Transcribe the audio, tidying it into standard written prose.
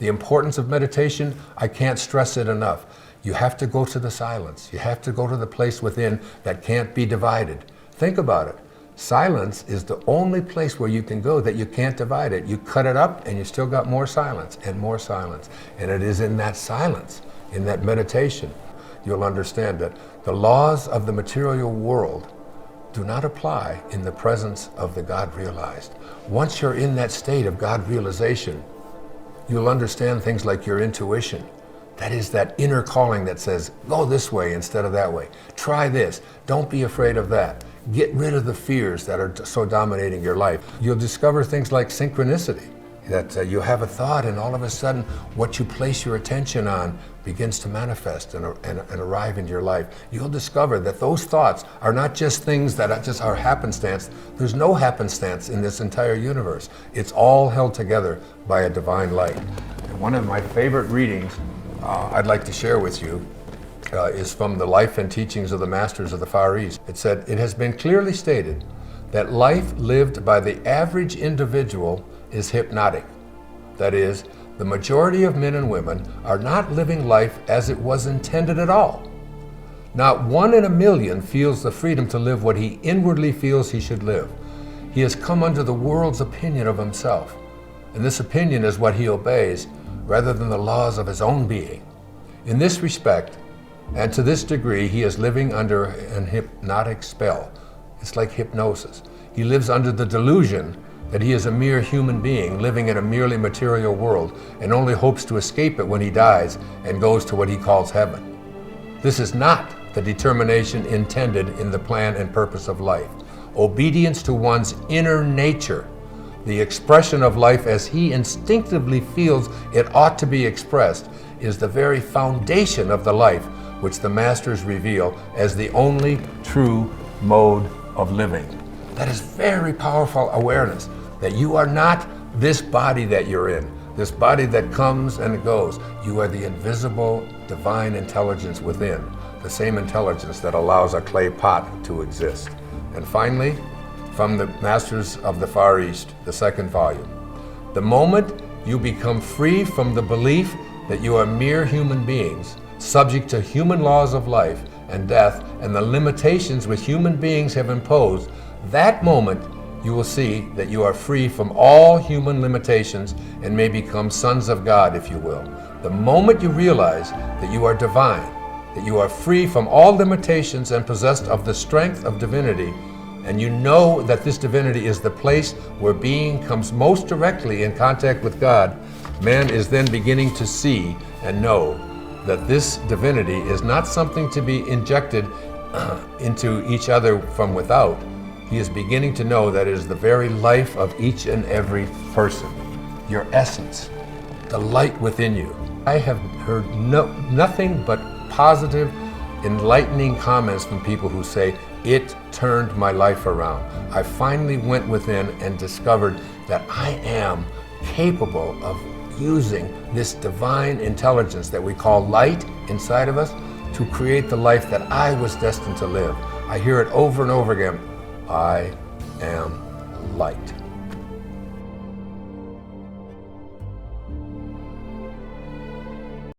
The importance of meditation, I can't stress it enough. You have to go to the silence. You have to go to the place within that can't be divided. Think about it. Silence is the only place where you can go that you can't divide it. You cut it up and you still got more silence and more silence. And it is in that silence, in that meditation, you'll understand that the laws of the material world do not apply in the presence of the God realized. Once you're in that state of God realization, you'll understand things like your intuition. That is that inner calling that says, go this way instead of that way. Try this. Don't be afraid of that. Get rid of the fears that are so dominating your life. You'll discover things like synchronicity, that you have a thought and all of a sudden what you place your attention on begins to manifest and arrive in your life. You'll discover that those thoughts are not just things that are happenstance. There's no happenstance in this entire universe. It's all held together by a divine light. And one of my favorite readings I'd like to share with you is from the life and teachings of the masters of the Far East. It said, it has been clearly stated that life lived by the average individual is hypnotic. That is, the majority of men and women are not living life as it was intended at all. Not 1 in a million feels the freedom to live what he inwardly feels he should live. He has come under the world's opinion of himself, and this opinion is what he obeys rather than the laws of his own being. In this respect, and to this degree, he is living under an hypnotic spell. It's like hypnosis. He lives under the delusion that he is a mere human being living in a merely material world and only hopes to escape it when he dies and goes to what he calls heaven. This is not the determination intended in the plan and purpose of life. Obedience to one's inner nature, the expression of life as he instinctively feels it ought to be expressed, is the very foundation of the life which the masters reveal as the only true mode of living. That is very powerful awareness, that you are not this body that you're in, this body that comes and goes. You are the invisible divine intelligence within, the same intelligence that allows a clay pot to exist. And finally, from the Masters of the Far East, the 2nd volume, the moment you become free from the belief that you are mere human beings, subject to human laws of life and death and the limitations which human beings have imposed, that moment you will see that you are free from all human limitations and may become sons of God, if you will. The moment you realize that you are divine, that you are free from all limitations and possessed of the strength of divinity, and you know that this divinity is the place where being comes most directly in contact with God, man is then beginning to see and know that this divinity is not something to be injected into each other from without. He is beginning to know that it is the very life of each and every person, your essence, the light within you. I have heard nothing but positive, enlightening comments from people who say, it turned my life around. I finally went within and discovered that I am capable of using this divine intelligence that we call light inside of us to create the life that I was destined to live. I hear it over and over again. I am light.